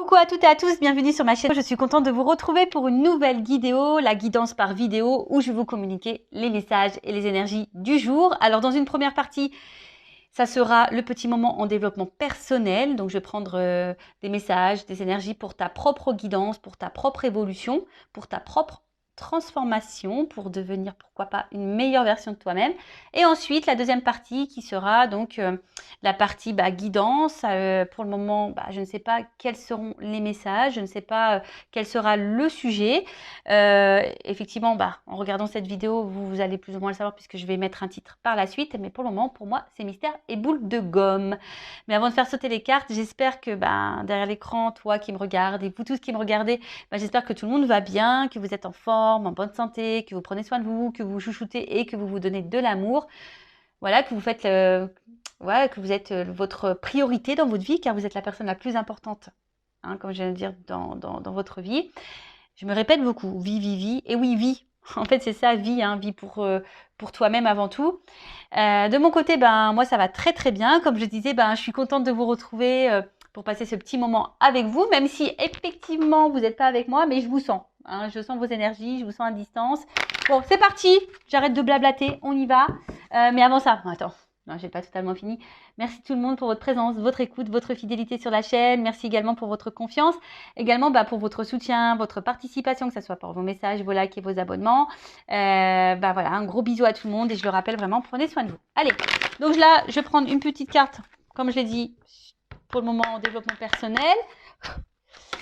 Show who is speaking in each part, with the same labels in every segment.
Speaker 1: Coucou à toutes et à tous, bienvenue sur ma chaîne. Je suis contente de vous retrouver pour une nouvelle vidéo, la guidance par vidéo, où je vais vous communiquer les messages et les énergies du jour. Alors dans une première partie, ça sera le petit moment en développement personnel. Donc je vais prendre des messages, des énergies pour ta propre guidance, pour ta propre évolution, pour ta propre transformation, pour devenir pourquoi pas une meilleure version de toi-même. Et ensuite la deuxième partie qui sera donc la partie guidance. Pour le moment, je ne sais pas quels seront les messages, je ne sais pas quel sera le sujet. Effectivement, en regardant cette vidéo, vous allez plus ou moins le savoir puisque je vais mettre un titre par la suite. Mais pour le moment, pour moi, c'est mystère et boule de gomme. Mais avant de faire sauter les cartes, j'espère que derrière l'écran, toi qui me regardes et vous tous qui me regardez, j'espère que tout le monde va bien, que vous êtes en forme, en bonne santé, que vous prenez soin de vous, que vous chouchoutez et que vous vous donnez de l'amour. Voilà, que vous faites que vous êtes votre priorité dans votre vie, car vous êtes la personne la plus importante, comme je viens de dire, dans votre vie. Je me répète beaucoup, vie, vie, vie. Et oui, vie. En fait, c'est ça, vie, vie pour toi-même avant tout. De mon côté, moi, ça va très, très bien. Comme je disais, je suis contente de vous retrouver pour passer ce petit moment avec vous, même si effectivement, vous n'êtes pas avec moi, mais je vous sens. Je sens vos énergies, je vous sens à distance. Bon, c'est parti. J'arrête de blablater, on y va. Mais avant ça, attends. Non, j'ai pas totalement fini. Merci tout le monde pour votre présence, votre écoute, votre fidélité sur la chaîne. Merci également pour votre confiance. Également pour votre soutien, votre participation, que ce soit pour vos messages, vos likes et vos abonnements. Voilà, un gros bisou à tout le monde et je le rappelle vraiment, prenez soin de vous. Allez, donc là, je vais prendre une petite carte, comme je l'ai dit, pour le moment en développement personnel.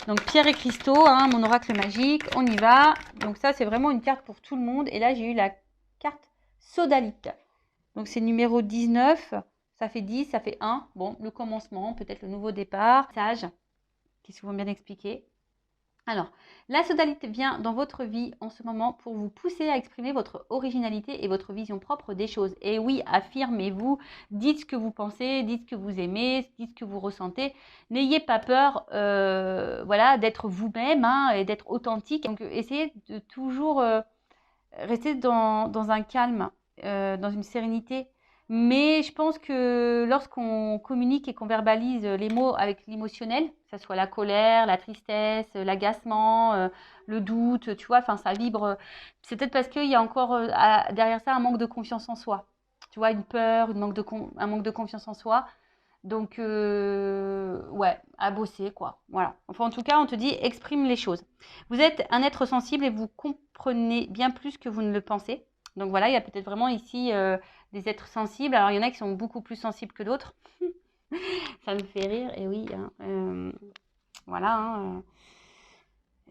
Speaker 1: Donc pierre et cristaux, mon oracle magique, on y va. Donc ça, c'est vraiment une carte pour tout le monde. Et là, j'ai eu la carte sodalite. Donc c'est numéro 19, ça fait 10, ça fait 1. Bon, le commencement, peut-être le nouveau départ. Sage, qui est souvent bien expliqué. Alors, la sodalite vient dans votre vie en ce moment pour vous pousser à exprimer votre originalité et votre vision propre des choses. Et oui, affirmez-vous, dites ce que vous pensez, dites ce que vous aimez, dites ce que vous ressentez. N'ayez pas peur d'être vous-même et d'être authentique. Donc, essayez de toujours rester dans un calme, dans une sérénité. Mais je pense que lorsqu'on communique et qu'on verbalise les mots avec l'émotionnel, que ce soit la colère, la tristesse, l'agacement, le doute, tu vois, ça vibre. C'est peut-être parce qu'il y a encore derrière ça un manque de confiance en soi. Tu vois, une peur, un manque de confiance en soi. Donc, à bosser, quoi. Voilà. Enfin, en tout cas, on te dit, exprime les choses. Vous êtes un être sensible et vous comprenez bien plus que vous ne le pensez. Donc voilà, il y a peut-être vraiment ici des êtres sensibles. Alors, il y en a qui sont beaucoup plus sensibles que d'autres. Ça me fait rire, et oui.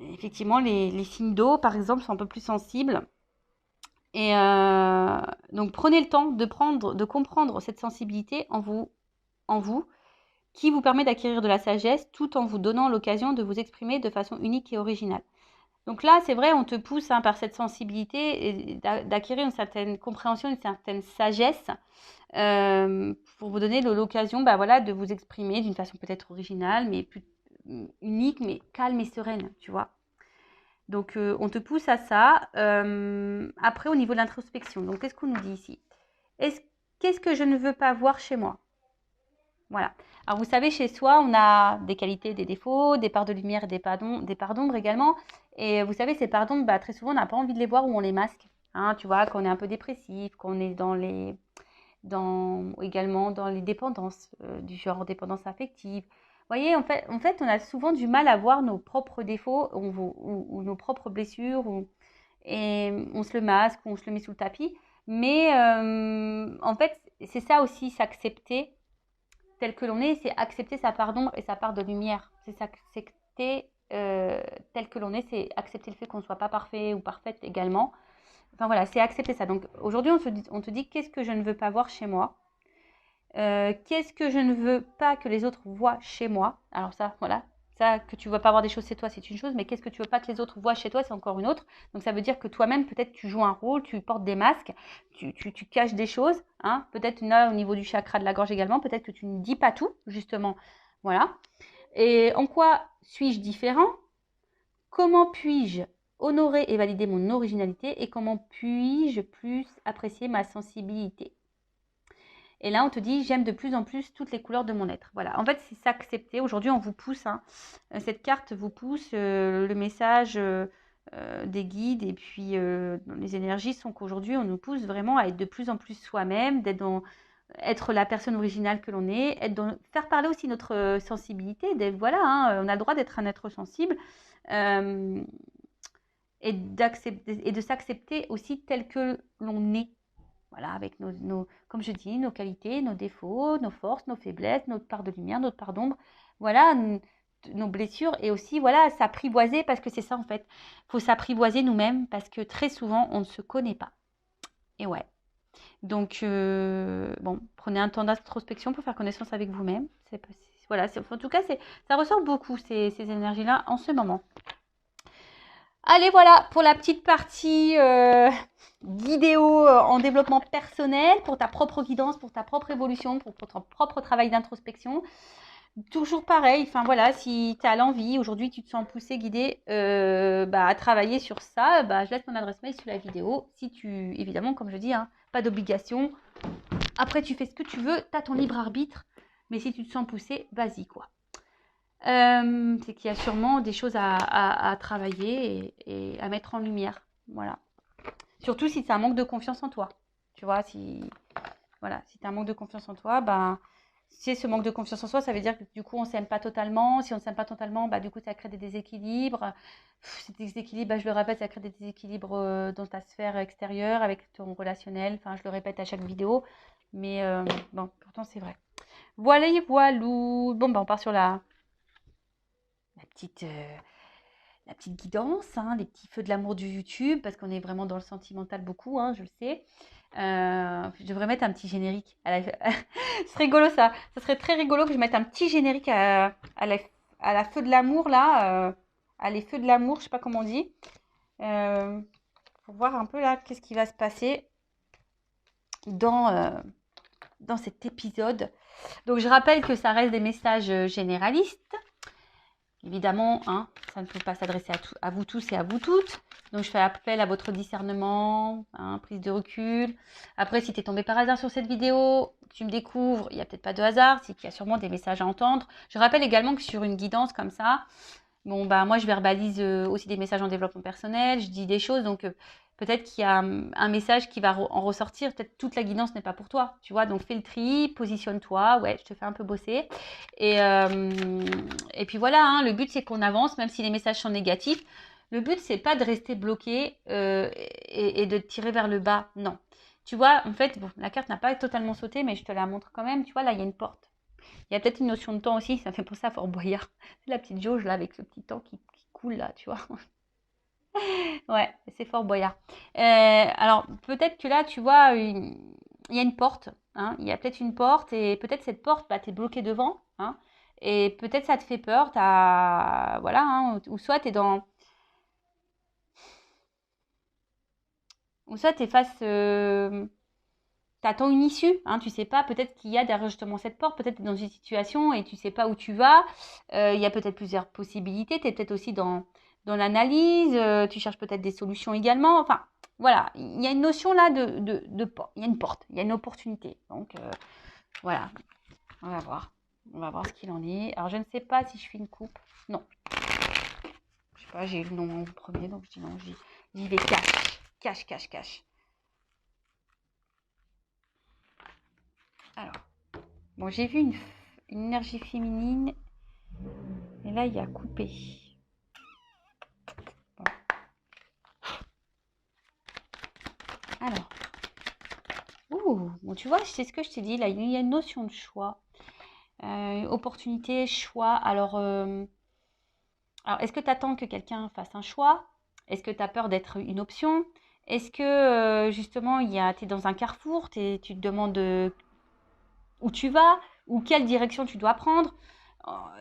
Speaker 1: Effectivement, les signes d'eau, par exemple, sont un peu plus sensibles. Et donc, prenez le temps de comprendre cette sensibilité en vous, qui vous permet d'acquérir de la sagesse tout en vous donnant l'occasion de vous exprimer de façon unique et originale. Donc là, c'est vrai, on te pousse par cette sensibilité d'acquérir une certaine compréhension, une certaine sagesse pour vous donner l'occasion de vous exprimer d'une façon peut-être originale, mais plus unique, mais calme et sereine, tu vois. Donc, on te pousse à ça. Après, au niveau de l'introspection, donc qu'est-ce qu'on nous dit ici? Qu'est-ce que je ne veux pas voir chez moi? Voilà. Alors, vous savez, chez soi, on a des qualités, des défauts, des parts de lumière et des parts d'ombre également. Et vous savez, ces parts d'ombre, très souvent, on n'a pas envie de les voir ou on les masque. Tu vois, quand on est un peu dépressif, qu'on est également dans les dépendances, du genre dépendance affective. Vous voyez, en fait, on a souvent du mal à voir nos propres défauts ou nos propres blessures. Et on se le masque ou on se le met sous le tapis. Mais en fait, c'est ça aussi, s'accepter tel que l'on est, c'est accepter sa part d'ombre et sa part de lumière. C'est s'accepter tel que l'on est, c'est accepter le fait qu'on ne soit pas parfait ou parfaite également. Enfin voilà, c'est accepter ça. Donc aujourd'hui, on te dit qu'est-ce que je ne veux pas voir chez moi, qu'est-ce que je ne veux pas que les autres voient chez moi. Alors ça, voilà, ça, que tu ne veux pas voir des choses chez toi, c'est une chose, mais qu'est-ce que tu ne veux pas que les autres voient chez toi, c'est encore une autre. Donc ça veut dire que toi-même, peut-être tu joues un rôle, tu portes des masques, tu caches des choses, peut-être là au niveau du chakra de la gorge également, peut-être que tu ne dis pas tout, justement. Voilà. Et en quoi suis-je différent? Comment puis-je honorer et valider mon originalité et comment puis-je plus apprécier ma sensibilité? Et là, on te dit, j'aime de plus en plus toutes les couleurs de mon être. Voilà, en fait, c'est s'accepter. Aujourd'hui, on vous pousse, hein. Cette carte vous pousse, le message des guides et puis les énergies sont qu'aujourd'hui, on nous pousse vraiment à être de plus en plus soi-même, être la personne originale que l'on est, faire parler aussi notre sensibilité. Voilà, hein, on a le droit d'être un être sensible et de s'accepter aussi tel que l'on est. Voilà, avec comme je dis, nos qualités, nos défauts, nos forces, nos faiblesses, notre part de lumière, notre part d'ombre. Voilà, nos blessures et aussi, voilà, s'apprivoiser parce que c'est ça en fait. Il faut s'apprivoiser nous-mêmes parce que très souvent, on ne se connaît pas. Et ouais. Donc, bon, prenez un temps d'introspection pour faire connaissance avec vous-même. Voilà, en tout cas, ça ressort beaucoup ces énergies-là en ce moment. Allez, voilà pour la petite partie vidéo en développement personnel, pour ta propre guidance, pour ta propre évolution, pour ton propre travail d'introspection. Toujours pareil, enfin voilà, si tu as l'envie, aujourd'hui tu te sens poussé, guidé à travailler sur ça, je laisse mon adresse mail sous la vidéo. Si tu, évidemment, comme je dis, hein, pas d'obligation. Après, tu fais ce que tu veux, tu as ton libre arbitre, mais si tu te sens poussé, vas-y quoi. C'est qu'il y a sûrement des choses à travailler et à mettre en lumière. Voilà. Surtout si tu as un manque de confiance en toi. Tu vois, si tu as un manque de confiance en toi, si ce manque de confiance en soi, ça veut dire que du coup, on ne s'aime pas totalement. Si on ne s'aime pas totalement, du coup, ça crée des déséquilibres. Ces déséquilibres, je le répète, ça crée des déséquilibres dans ta sphère extérieure, avec ton relationnel. Enfin, je le répète à chaque vidéo. Mais bon, pourtant, c'est vrai. Voilà, voilou. Bon, on part sur la petite guidance, hein, les petits feux de l'amour du YouTube, parce qu'on est vraiment dans le sentimental beaucoup, hein, je le sais. Je devrais mettre un petit générique. C'est rigolo ça. Ça serait très rigolo que je mette un petit générique à la feu de l'amour là. À les feux de l'amour, je sais pas comment on dit. Pour voir un peu là qu'est-ce qui va se passer dans cet épisode. Donc je rappelle que ça reste des messages généralistes. Évidemment, hein, ça ne peut pas s'adresser à vous tous et à vous toutes. Donc, je fais appel à votre discernement, hein, prise de recul. Après, si tu es tombé par hasard sur cette vidéo, tu me découvres, il n'y a peut-être pas de hasard, c'est qu'il y a sûrement des messages à entendre. Je rappelle également que sur une guidance comme ça, bon, moi, je verbalise aussi des messages en développement personnel, je dis des choses, donc peut-être qu'il y a un message qui va en ressortir. Peut-être toute la guidance n'est pas pour toi, tu vois. Donc, fais le tri, positionne-toi. Ouais, je te fais un peu bosser. Et puis voilà, hein, le but, c'est qu'on avance, même si les messages sont négatifs. Le but, c'est pas de rester bloqué et de te tirer vers le bas. Non. Tu vois, en fait, bon, la carte n'a pas totalement sauté, mais je te la montre quand même. Tu vois, là, il y a une porte. Il y a peut-être une notion de temps aussi. Ça fait penser à Fort Boyard. C'est la petite jauge, là, avec ce petit temps qui coule, là, tu vois. Ouais, c'est Fort Boyard. Alors, peut-être que là, tu vois, il y a une porte. Hein, il y a peut-être une porte et peut-être cette porte, tu es bloqué devant. Hein, et peut-être ça te fait peur. Voilà, hein, ou soit tu es dans... Ou soit tu es face... T'attends une issue, hein, tu sais pas, peut-être qu'il y a derrière justement cette porte, peut-être tu es dans une situation et tu sais pas où tu vas. Il y a peut-être plusieurs possibilités, tu es peut-être aussi dans l'analyse, tu cherches peut-être des solutions également. Enfin, voilà, il y a une notion là de porte, il y a une porte, il y a une opportunité. Donc, voilà, on va voir. On va voir ce qu'il en est. Alors, je ne sais pas si je fais une coupe. Non. Je sais pas, j'ai eu le nom en premier, donc je dis non, j'y vais cash. Cash, cash, cash. Alors, bon, j'ai vu une énergie féminine. Et là, il y a coupé. Bon. Alors. Ouh, bon, tu vois, c'est ce que je t'ai dit. Là, il y a une notion de choix. Opportunité, choix. Alors est-ce que tu attends que quelqu'un fasse un choix? Est-ce que tu as peur d'être une option? Est-ce que justement, tu es dans un carrefour, tu te demandes où tu vas ou quelle direction tu dois prendre?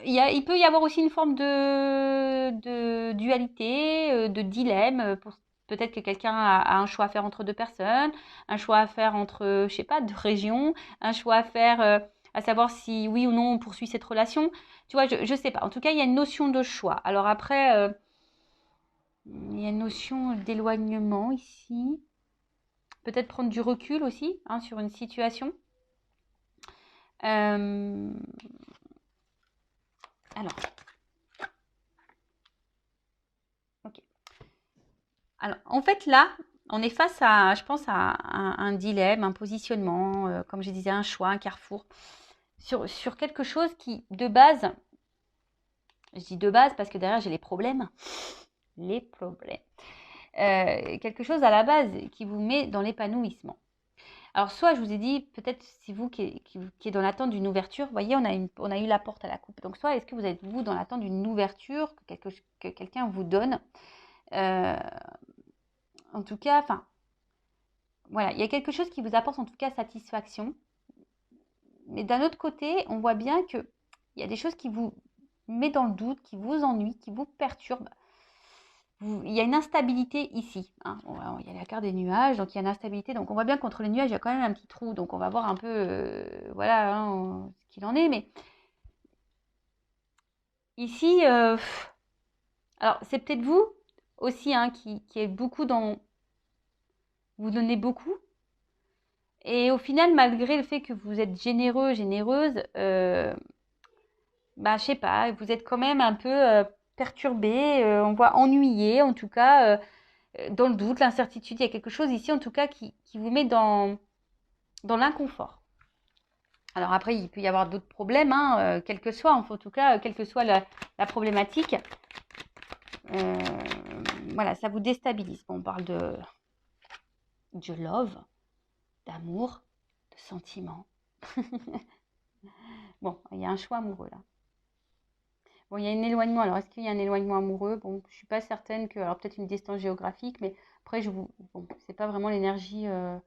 Speaker 1: Il peut y avoir aussi une forme de dualité, de dilemme. Peut-être que quelqu'un a un choix à faire entre deux personnes, un choix à faire entre, je sais pas, deux régions, un choix à faire à savoir si oui ou non on poursuit cette relation. Tu vois, je sais pas. En tout cas, il y a une notion de choix. Alors après, il y a une notion d'éloignement ici. Peut-être prendre du recul aussi, hein, sur une situation. Euh, alors, ok. Alors, en fait, là, on est face à, je pense, à un dilemme, un positionnement, comme je disais, un choix, un carrefour, sur quelque chose qui, de base, je dis de base parce que derrière, j'ai les problèmes. Les problèmes. Quelque chose à la base qui vous met dans l'épanouissement. Alors, soit je vous ai dit, peut-être c'est vous qui est dans l'attente d'une ouverture. Vous voyez, on a eu la porte à la coupe. Donc, soit est-ce que vous êtes vous dans l'attente d'une ouverture que quelqu'un vous donne. En tout cas, enfin, voilà, il y a quelque chose qui vous apporte en tout cas satisfaction. Mais d'un autre côté, on voit bien qu'il y a des choses qui vous mettent dans le doute, qui vous ennuient, qui vous perturbent. Il y a une instabilité ici. Hein. Il y a la carte des nuages, donc il y a une instabilité. Donc on voit bien qu'entre les nuages, il y a quand même un petit trou. Donc on va voir un peu voilà, hein, ce qu'il en est. Mais ici, alors c'est peut-être vous aussi hein, qui est beaucoup dans... Vous donnez beaucoup. Et au final, malgré le fait que vous êtes généreux, généreuse, bah, je sais pas, vous êtes quand même un peu perturbé, on voit ennuyé, en tout cas, dans le doute, l'incertitude. Il y a quelque chose ici, en tout cas, qui vous met dans l'inconfort. Alors après, il peut y avoir d'autres problèmes, hein, quel que soit, en tout cas, quelle que soit la problématique. Voilà, ça vous déstabilise. Bon, on parle de love, d'amour, de sentiment. Bon, il y a un choix amoureux là. Bon, il y a un éloignement. Alors, est-ce qu'il y a un éloignement amoureux? Bon, je suis pas certaine que... Alors, peut-être une distance géographique, mais après, bon, c'est pas vraiment l'énergie que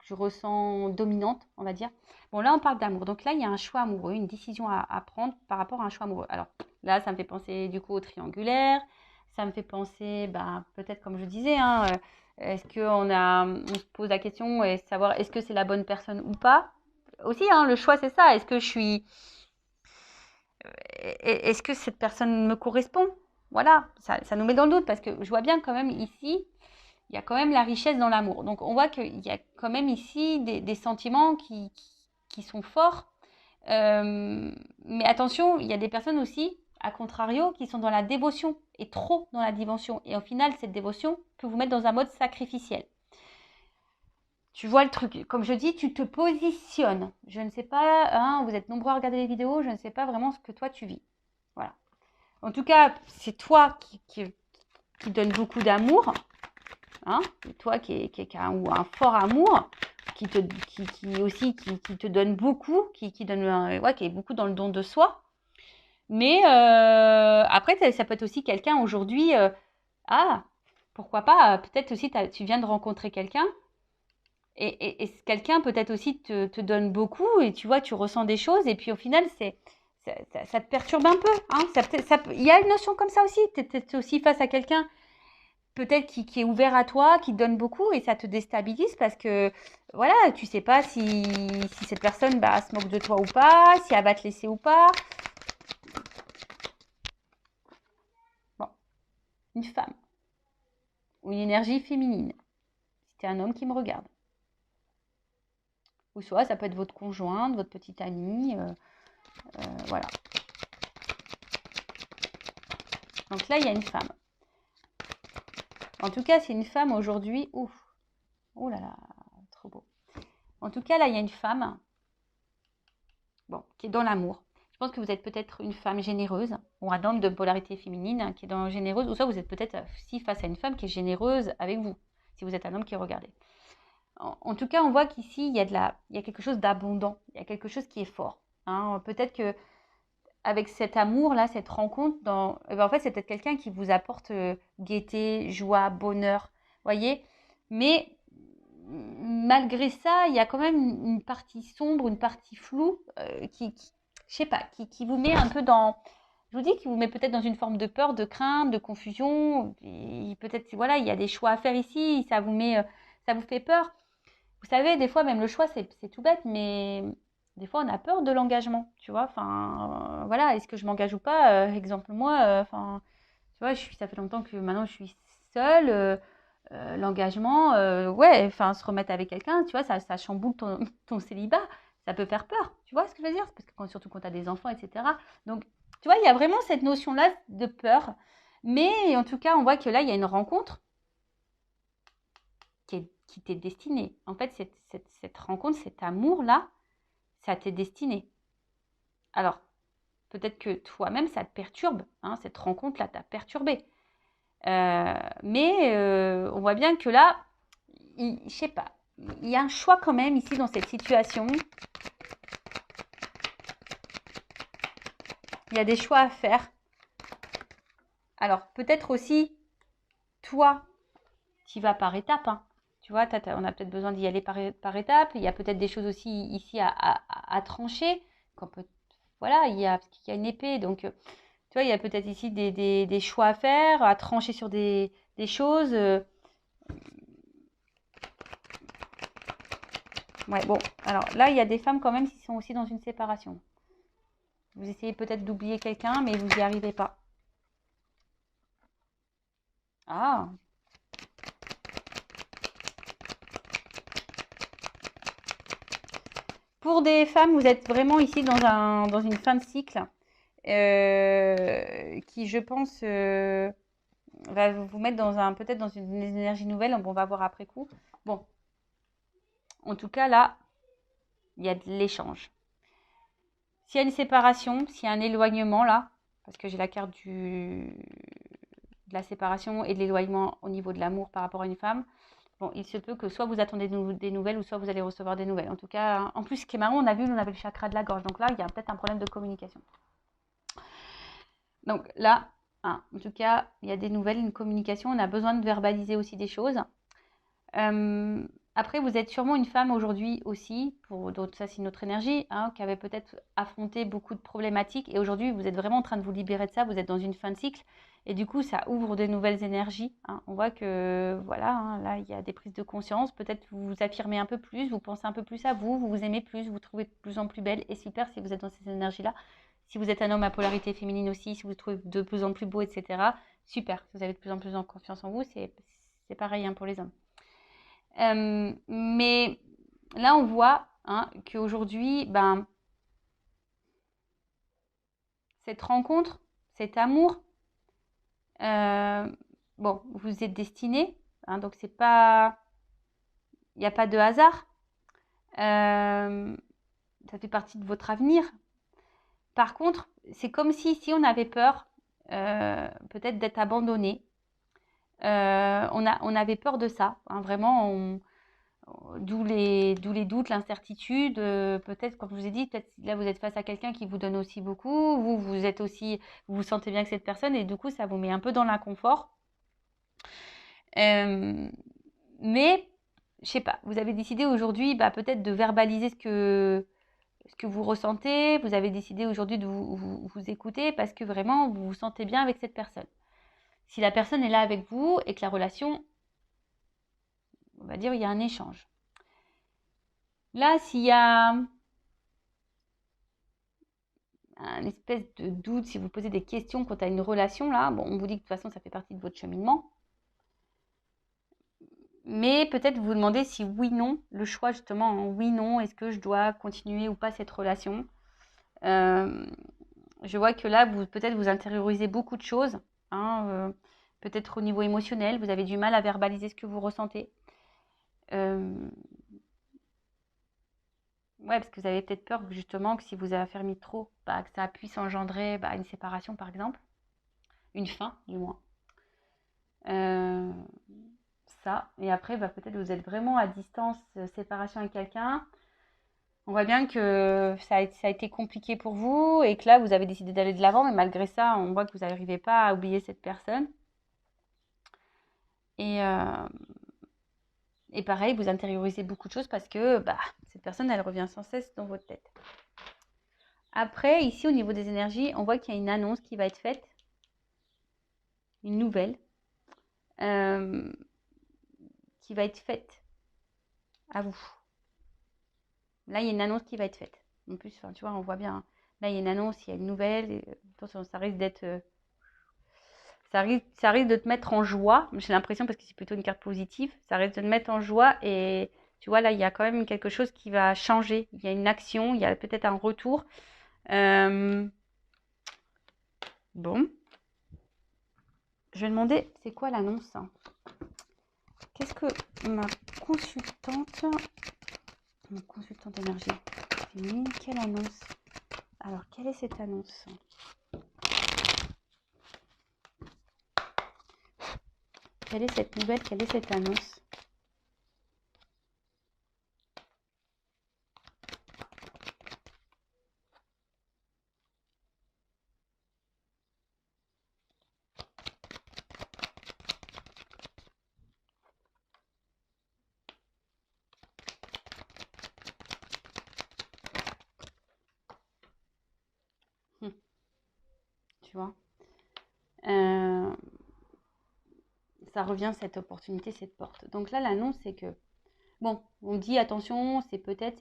Speaker 1: je ressens dominante, on va dire. Bon, là, on parle d'amour. Donc là, il y a un choix amoureux, une décision à prendre par rapport à un choix amoureux. Alors, là, ça me fait penser, du coup, au triangulaire. Ça me fait penser, bah, peut-être, comme je disais, hein, est-ce qu'on se pose la question et savoir est-ce que c'est la bonne personne ou pas? Aussi, hein, le choix, c'est ça. Est-ce que je suis... Est-ce que cette personne me correspond? Voilà, ça nous met dans le doute parce que je vois bien quand même ici, il y a quand même la richesse dans l'amour. Donc on voit qu'il y a quand même ici des sentiments qui sont forts. Mais attention, il y a des personnes aussi, à contrario, qui sont dans la dévotion et trop dans la dévotion. Et au final, cette dévotion peut vous mettre dans un mode sacrificiel. Tu vois le truc, comme je dis, tu te positionnes. Je ne sais pas, hein, vous êtes nombreux à regarder les vidéos, je ne sais pas vraiment ce que toi tu vis. Voilà. En tout cas, c'est toi qui donne beaucoup d'amour, hein, toi qui a un fort amour, qui te donne beaucoup, qui est beaucoup dans le don de soi. Mais après, ça peut être aussi quelqu'un aujourd'hui, pourquoi pas, peut-être aussi tu viens de rencontrer quelqu'un, et ce quelqu'un peut-être aussi te donne beaucoup, et tu vois, tu ressens des choses, et puis au final, ça te perturbe un peu. Hein, il y a une notion comme ça aussi, tu es aussi face à quelqu'un peut-être qui est ouvert à toi, qui te donne beaucoup, et ça te déstabilise parce que, voilà, tu sais pas si cette personne se moque de toi ou pas, si elle va te laisser ou pas. Bon, une femme ou une énergie féminine, si t'es un homme qui me regarde. Ou soit ça peut être votre conjointe, votre petite amie, voilà. Donc là, il y a une femme. En tout cas, c'est une femme aujourd'hui, ouf, oh là là, trop beau. En tout cas, là, il y a une femme, bon, qui est dans l'amour. Je pense que vous êtes peut-être une femme généreuse, ou un homme de polarité féminine qui est dans généreuse, ou soit vous êtes peut-être aussi face à une femme qui est généreuse avec vous, si vous êtes un homme qui regardez. En tout cas, on voit qu'ici, il y a quelque chose d'abondant, il y a quelque chose qui est fort. Hein. Peut-être que avec cet amour-là, cette rencontre, en fait, c'est peut-être quelqu'un qui vous apporte gaieté, joie, bonheur, voyez. Mais malgré ça, il y a quand même une partie sombre, une partie floue je sais pas, qui vous met un peu dans... Je vous dis qu'il vous met peut-être dans une forme de peur, de crainte, de confusion. Peut-être, voilà, il y a des choix à faire ici, ça vous fait peur. Vous savez, des fois, même le choix, c'est tout bête, mais des fois, on a peur de l'engagement, tu vois. Enfin, voilà, est-ce que je m'engage ou pas? Exemple, moi, enfin, tu vois, ça fait longtemps que maintenant je suis seule. L'engagement, ouais, enfin, se remettre avec quelqu'un, tu vois, ça chamboule ton célibat. ça peut faire peur. Tu vois ce que je veux dire? Parce que surtout quand tu as des enfants, etc. Donc, tu vois, il y a vraiment cette notion-là de peur. Mais en tout cas, on voit que là, il y a une rencontre qui t'est destinée. En fait, cette rencontre, cet amour-là, ça t'est destiné. Alors, peut-être que toi-même, ça te perturbe. Hein, cette rencontre-là t'a perturbé. Mais on voit bien que là, je sais pas, il y a un choix quand même ici dans cette situation. Il y a des choix à faire. Alors, peut-être aussi, toi, tu vas par étapes. Hein. Tu vois, on a peut-être besoin d'y aller par étapes. Il y a peut-être des choses aussi ici à trancher. Voilà, parce qu'il y a une épée. Donc, tu vois, il y a peut-être ici des choix à faire, à trancher sur des choses. Ouais, bon, alors là, il y a des femmes quand même qui sont aussi dans une séparation. Vous essayez peut-être d'oublier quelqu'un, mais vous n'y arrivez pas. Ah, pour des femmes, vous êtes vraiment ici dans une fin de cycle qui, je pense, va vous mettre peut-être dans une énergie nouvelle. On va voir après coup. Bon, en tout cas, là, il y a de l'échange. S'il y a une séparation, s'il y a un éloignement, là, parce que j'ai la carte de la séparation et de l'éloignement au niveau de l'amour par rapport à une femme, bon, il se peut que soit vous attendez des nouvelles ou soit vous allez recevoir des nouvelles. En tout cas, en plus, ce qui est marrant, on avait le chakra de la gorge. Donc là, il y a peut-être un problème de communication. Donc là, en tout cas, il y a des nouvelles, une communication. On a besoin de verbaliser aussi des choses. Après, vous êtes sûrement une femme aujourd'hui aussi, donc ça c'est une autre énergie, hein, qui avait peut-être affronté beaucoup de problématiques et aujourd'hui vous êtes vraiment en train de vous libérer de ça, vous êtes dans une fin de cycle et du coup ça ouvre de nouvelles énergies. Hein. On voit que voilà, hein, là il y a des prises de conscience, peut-être vous vous affirmez un peu plus, vous pensez un peu plus à vous, vous vous aimez plus, vous vous trouvez de plus en plus belle et super si vous êtes dans ces énergies-là. Si vous êtes un homme à polarité féminine aussi, si vous vous trouvez de plus en plus beau, etc. Super, si vous avez de plus en plus en confiance en vous, c'est pareil hein, pour les hommes. Mais là, on voit hein, qu'aujourd'hui, cette rencontre, cet amour, bon, vous êtes destinés, hein, donc c'est pas, il n'y a pas de hasard. Ça fait partie de votre avenir. Par contre, c'est comme si on avait peur, peut-être d'être abandonné. On avait peur de ça, hein, vraiment. D'où les doutes, l'incertitude. Peut-être, comme je vous ai dit, peut-être là vous êtes face à quelqu'un qui vous donne aussi beaucoup. Vous êtes aussi, vous vous sentez bien avec cette personne et du coup ça vous met un peu dans l'inconfort. Mais je sais pas, vous avez décidé aujourd'hui peut-être de verbaliser ce que vous ressentez. Vous avez décidé aujourd'hui de vous écouter parce que vraiment vous vous sentez bien avec cette personne. Si la personne est là avec vous et que la relation, on va dire, il y a un échange. Là, s'il y a un espèce de doute, si vous posez des questions quant à une relation, là, bon, on vous dit que de toute façon, ça fait partie de votre cheminement. Mais peut-être vous vous demandez si oui, non, le choix justement, en oui, non, est-ce que je dois continuer ou pas cette relation. Je vois que là, peut-être vous intériorisez beaucoup de choses, hein, peut-être au niveau émotionnel, vous avez du mal à verbaliser ce que vous ressentez. Ouais, parce que vous avez peut-être peur justement que si vous affermissez trop, que ça puisse engendrer une séparation par exemple, une fin du moins. Ça, et après peut-être vous êtes vraiment à distance, séparation avec quelqu'un. On voit bien que ça a été compliqué pour vous et que là vous avez décidé d'aller de l'avant, mais malgré ça, on voit que vous n'arrivez pas à oublier cette personne. Et pareil, vous intériorisez beaucoup de choses parce que cette personne, elle revient sans cesse dans votre tête. Après, ici, au niveau des énergies, on voit qu'il y a une annonce qui va être faite, une nouvelle, qui va être faite à vous. Là, il y a une annonce qui va être faite. En plus, tu vois, on voit bien. Hein. Là, il y a une annonce, il y a une nouvelle. Et, attention, ça risque d'être... ça risque de te mettre en joie. J'ai l'impression, parce que c'est plutôt une carte positive, ça risque de te mettre en joie et Tu vois, là, il y a quand même quelque chose qui va changer. Il y a une action, il y a peut-être un retour. Bon. Je vais demander, c'est quoi l'annonce? Qu'est-ce que ma consultante énergie, quelle annonce? Alors, quelle est cette annonce? Quelle est cette nouvelle? Quelle est cette annonce? Tu vois, ça revient cette opportunité, cette porte. Donc là, l'annonce, c'est que, bon, on dit attention, c'est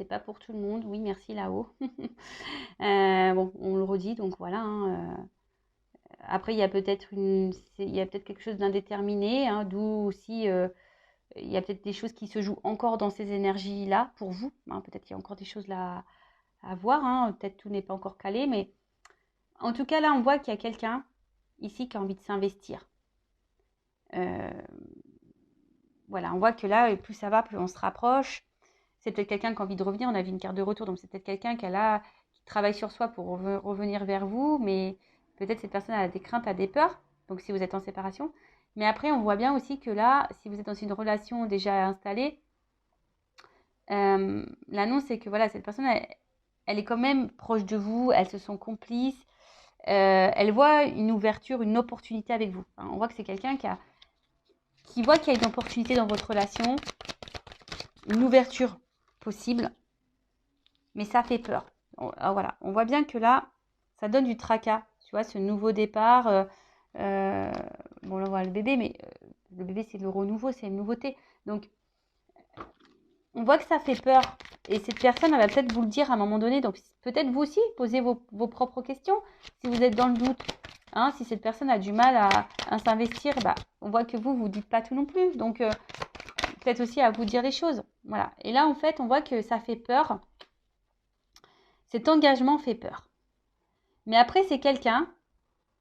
Speaker 1: pas pour tout le monde. Oui, merci là-haut. Bon, on le redit, donc voilà. Hein, après, il y a peut-être quelque chose d'indéterminé, hein, d'où aussi il y a peut-être des choses qui se jouent encore dans ces énergies-là pour vous. Hein, peut-être qu'il y a encore des choses là à voir. Hein, peut-être tout n'est pas encore calé, mais en tout cas, là, on voit qu'il y a quelqu'un ici qui a envie de s'investir. Voilà, on voit que là, plus ça va, plus on se rapproche. C'est peut-être quelqu'un qui a envie de revenir. On a vu une carte de retour, donc c'est peut-être quelqu'un qui travaille sur soi pour revenir vers vous, mais peut-être cette personne a des craintes, a des peurs, donc si vous êtes en séparation. Mais après, on voit bien aussi que là, si vous êtes dans une relation déjà installée, l'annonce, c'est que voilà, cette personne, elle est quand même proche de vous, elles se sont complices, elle voit une ouverture, une opportunité avec vous. Hein, on voit que c'est quelqu'un qui voit qu'il y a une opportunité dans votre relation, une ouverture possible, mais ça fait peur. Voilà, on voit bien que là, ça donne du tracas, tu vois, ce nouveau départ. Bon, là, on voit le bébé, mais le bébé, c'est le renouveau, c'est une nouveauté. Donc, on voit que ça fait peur. Et cette personne, elle va peut-être vous le dire à un moment donné. Donc, peut-être vous aussi, posez vos propres questions si vous êtes dans le doute. Hein, si cette personne a du mal à s'investir, bah, on voit que vous ne dites pas tout non plus. Donc, peut-être aussi à vous dire les choses. Voilà. Et là, en fait, on voit que ça fait peur. Cet engagement fait peur. Mais après, c'est quelqu'un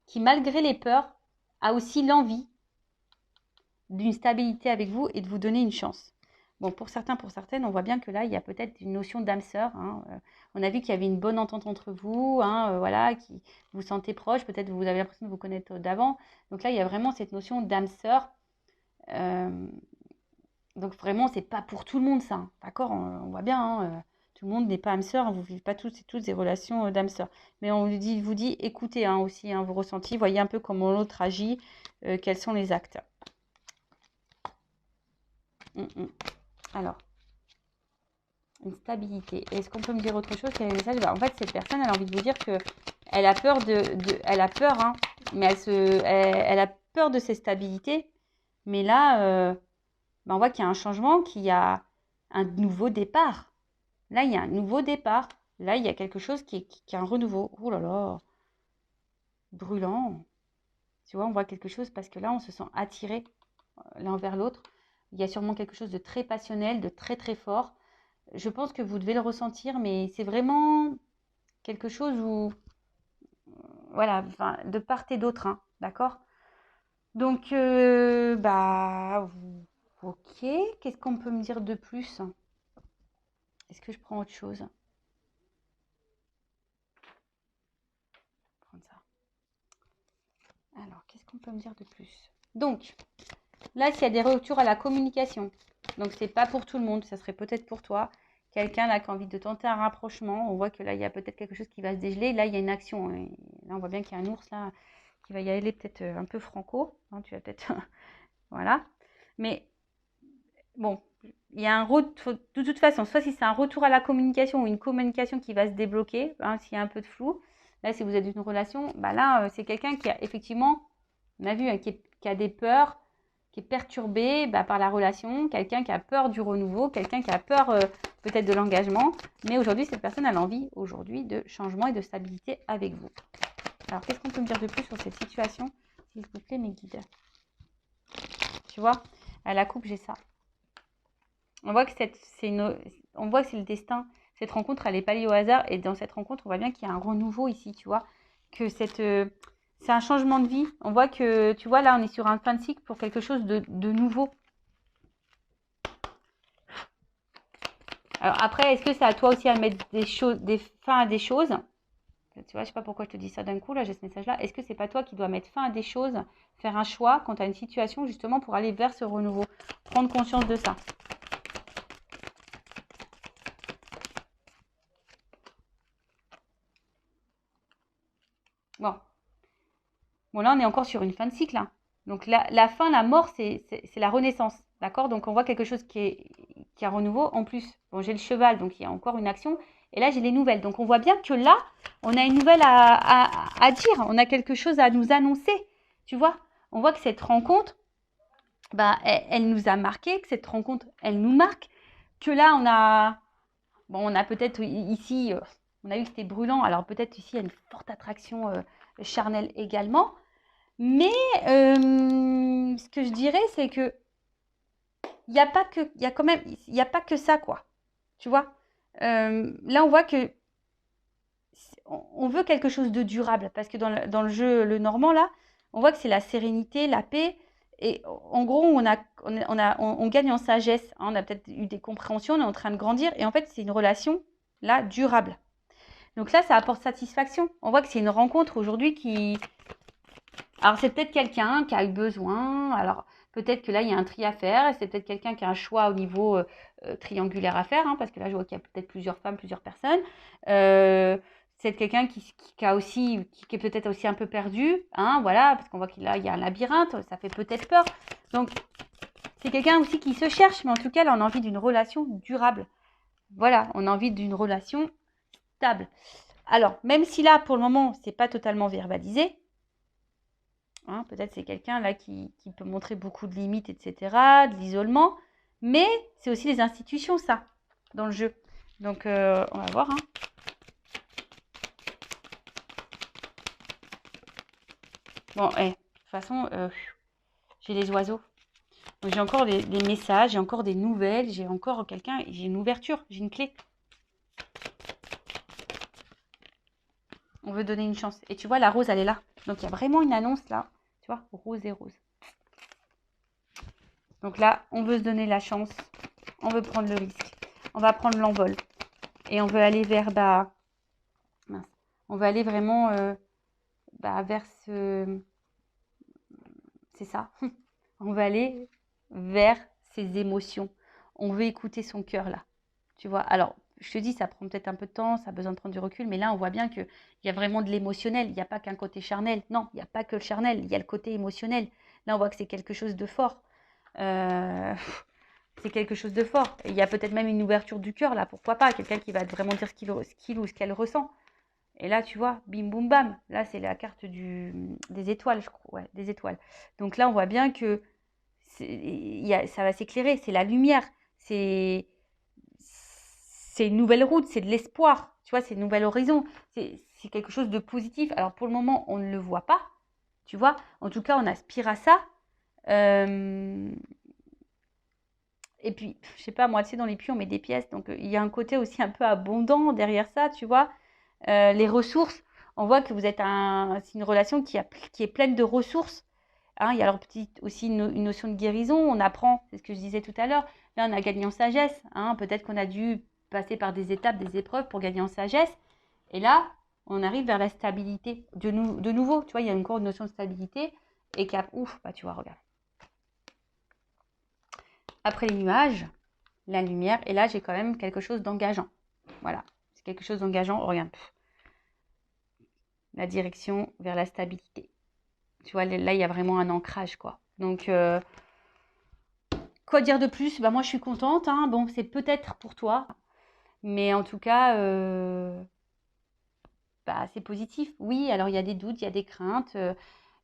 Speaker 1: qui, malgré les peurs, a aussi l'envie d'une stabilité avec vous et de vous donner une chance. Bon, pour certains, pour certaines, on voit bien que là, il y a peut-être une notion d'âme sœur. Hein. On a vu qu'il y avait une bonne entente entre vous, hein, voilà, qui vous sentez proche. Peut-être vous avez l'impression de vous connaître d'avant. Donc là, il y a vraiment cette notion d'âme sœur. Donc vraiment, c'est pas pour tout le monde ça. Hein. D'accord, on voit bien. Hein, tout le monde n'est pas âme sœur. Hein, vous ne vivez pas toutes des relations d'âme sœur. Mais on vous dit, écoutez hein, aussi hein, vos ressentis. Voyez un peu comment l'autre agit. Quels sont les actes. Alors, une stabilité. Est-ce qu'on peut me dire autre chose? Quel est le message? En fait, cette personne, elle a envie de vous dire que elle a peur elle a peur, hein, mais elle a peur de ses stabilités. Mais là, on voit qu'il y a un changement, qu'il y a un nouveau départ. Là, il y a un nouveau départ. Là, il y a quelque chose qui est un renouveau. Oh là là, brûlant. Tu vois, on voit quelque chose parce que là, on se sent attiré l'un vers l'autre. Il y a sûrement quelque chose de très passionnel, de très très fort. Je pense que vous devez le ressentir, mais c'est vraiment quelque chose où, voilà, enfin, de part et d'autre, hein, d'accord? Donc, bah, ok. Qu'est-ce qu'on peut me dire de plus? Est-ce que je prends autre chose? Prendre ça. Alors, qu'est-ce qu'on peut me dire de plus? Donc, là, s'il y a des retours à la communication, donc c'est pas pour tout le monde, ça serait peut-être pour toi. Quelqu'un là qui a envie de tenter un rapprochement, on voit que là, il y a peut-être quelque chose qui va se dégeler. Là, il y a une action. Et là, on voit bien qu'il y a un ours là qui va y aller peut-être un peu franco. Hein, tu vas peut-être... voilà. Mais bon, il y a un retour... De toute façon, soit si c'est un retour à la communication ou une communication qui va se débloquer, hein, s'il y a un peu de flou. Là, si vous êtes dans une relation, bah là, c'est quelqu'un qui a effectivement, on a vu, hein, qui a des peurs, qui est perturbé par la relation, quelqu'un qui a peur du renouveau, quelqu'un qui a peur peut-être de l'engagement. Mais aujourd'hui, cette personne a l'envie aujourd'hui de changement et de stabilité avec vous. Alors, qu'est-ce qu'on peut me dire de plus sur cette situation? S'il vous plaît, mes guides. Tu vois, à la coupe, j'ai ça. On voit que on voit que c'est le destin. Cette rencontre, elle n'est pas liée au hasard. Et dans cette rencontre, on voit bien qu'il y a un renouveau ici, tu vois. Que c'est un changement de vie. On voit que, tu vois, là, on est sur un fin de cycle pour quelque chose de nouveau. Alors après, est-ce que c'est à toi aussi à mettre des fins à des choses? Tu vois, je sais pas pourquoi je te dis ça d'un coup, là, j'ai ce message-là. Est-ce que c'est pas toi qui dois mettre fin à des choses, faire un choix quand tu as une situation, justement, pour aller vers ce renouveau? Prendre conscience de ça. Bon. Bon, là, on est encore sur une fin de cycle, hein. Donc, la fin, la mort, c'est la renaissance. D'accord? Donc, on voit quelque chose qui est un renouveau. En plus, bon, j'ai le cheval, donc il y a encore une action. Et là, j'ai les nouvelles. Donc, on voit bien que là, on a une nouvelle à dire. On a quelque chose à nous annoncer. Tu vois? On voit que cette rencontre, bah, elle nous a marqué, que cette rencontre, elle nous marque. Que là, on a peut-être ici, on a vu que c'était brûlant. Alors, peut-être ici, il y a une forte attraction charnelle également. Mais ce que je dirais, c'est que il y a pas que, il y a quand même, il y a pas que ça, quoi. Tu vois? Là, on voit que on veut quelque chose de durable parce que dans le jeu le normand là, on voit que c'est la sérénité, la paix. Et en gros, on gagne en sagesse, hein. On a peut-être eu des compréhensions, on est en train de grandir. Et en fait, c'est une relation là durable. Donc là, ça apporte satisfaction. On voit que c'est une rencontre aujourd'hui qui, alors, c'est peut-être quelqu'un qui a eu besoin. Alors, peut-être que là, il y a un tri à faire. Et c'est peut-être quelqu'un qui a un choix au niveau triangulaire à faire, hein, parce que là, je vois qu'il y a peut-être plusieurs femmes, plusieurs personnes. C'est quelqu'un qui a aussi, qui est peut-être aussi un peu perdu, hein, voilà, parce qu'on voit qu'il il y a un labyrinthe, ça fait peut-être peur. Donc, c'est quelqu'un aussi qui se cherche, mais en tout cas, là, on a envie d'une relation durable. Voilà, on a envie d'une relation stable. Alors, même si là, pour le moment, c'est pas totalement verbalisé, hein, peut-être c'est quelqu'un là qui peut montrer beaucoup de limites, etc., de l'isolement. Mais c'est aussi les institutions, ça, dans le jeu. Donc, on va voir, hein. Bon, de toute façon, j'ai les oiseaux. Donc, j'ai encore des messages, j'ai encore des nouvelles, j'ai encore quelqu'un, j'ai une ouverture, j'ai une clé. On veut donner une chance. Et tu vois, la rose, elle est là. Donc, il y a vraiment une annonce là. Tu vois, rose et rose. Donc là, on veut se donner la chance. On veut prendre le risque. On va prendre l'envol. Et on veut aller vers, mince, on veut aller vraiment vers c'est ça. On veut aller vers ses émotions. On veut écouter son cœur là. Tu vois, alors, je te dis, ça prend peut-être un peu de temps, ça a besoin de prendre du recul, mais là, on voit bien qu'il y a vraiment de l'émotionnel. Il n'y a pas qu'un côté charnel. Non, il n'y a pas que le charnel, il y a le côté émotionnel. Là, on voit que c'est quelque chose de fort. C'est quelque chose de fort. Et il y a peut-être même une ouverture du cœur, là, pourquoi pas. Quelqu'un qui va vraiment dire ce qu'il ou ce qu'elle ressent. Et là, tu vois, bim, boum, bam. Là, c'est la carte des étoiles, je crois. Ouais, des étoiles. Donc là, on voit bien que ça va s'éclairer. C'est la lumière. C'est une nouvelle route. C'est de l'espoir. Tu vois, c'est un nouvel horizon. C'est quelque chose de positif. Alors, pour le moment, on ne le voit pas. Tu vois, en tout cas, on aspire à ça. Et puis, je sais pas, moi, tu sais, dans les puits, on met des pièces. Donc, il y a un côté aussi un peu abondant derrière ça, tu vois. Les ressources, on voit que c'est une relation qui est pleine de ressources, hein. Il y a alors aussi une notion de guérison. On apprend, c'est ce que je disais tout à l'heure. Là, on a gagné en sagesse, hein. Peut-être qu'on a dû passer par des étapes, des épreuves pour gagner en sagesse. Et là, on arrive vers la stabilité. De nouveau, tu vois, il y a encore une notion de stabilité. Et ouf, tu vois, regarde. Après les nuages, la lumière, et là j'ai quand même quelque chose d'engageant. Voilà, c'est quelque chose d'engageant. Oh, regarde, la direction vers la stabilité. Tu vois, là il y a vraiment un ancrage, quoi. Donc, quoi dire de plus? Moi je suis contente, hein. Bon, c'est peut-être pour toi, mais en tout cas, c'est positif. Oui, alors il y a des doutes, il y a des craintes.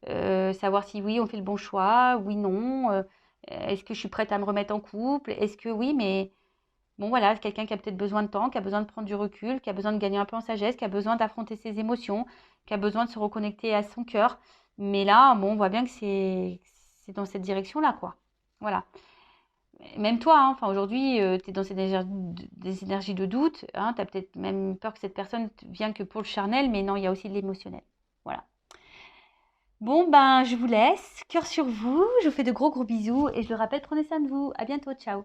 Speaker 1: Savoir si oui, on fait le bon choix, oui, non. Est-ce que je suis prête à me remettre en couple? Est-ce que oui, mais bon, voilà, quelqu'un qui a peut-être besoin de temps, qui a besoin de prendre du recul, qui a besoin de gagner un peu en sagesse, qui a besoin d'affronter ses émotions, qui a besoin de se reconnecter à son cœur. Mais là, bon, on voit bien que c'est dans cette direction-là, quoi. Voilà. même toi, hein, enfin aujourd'hui, tu es dans des énergies de doute, hein, tu as peut-être même peur que cette personne vienne que pour le charnel, mais non, il y a aussi de l'émotionnel. Voilà. Bon, ben, je vous laisse. Cœur sur vous. Je vous fais de gros bisous. Et je le rappelle, prenez soin de vous. À bientôt. Ciao.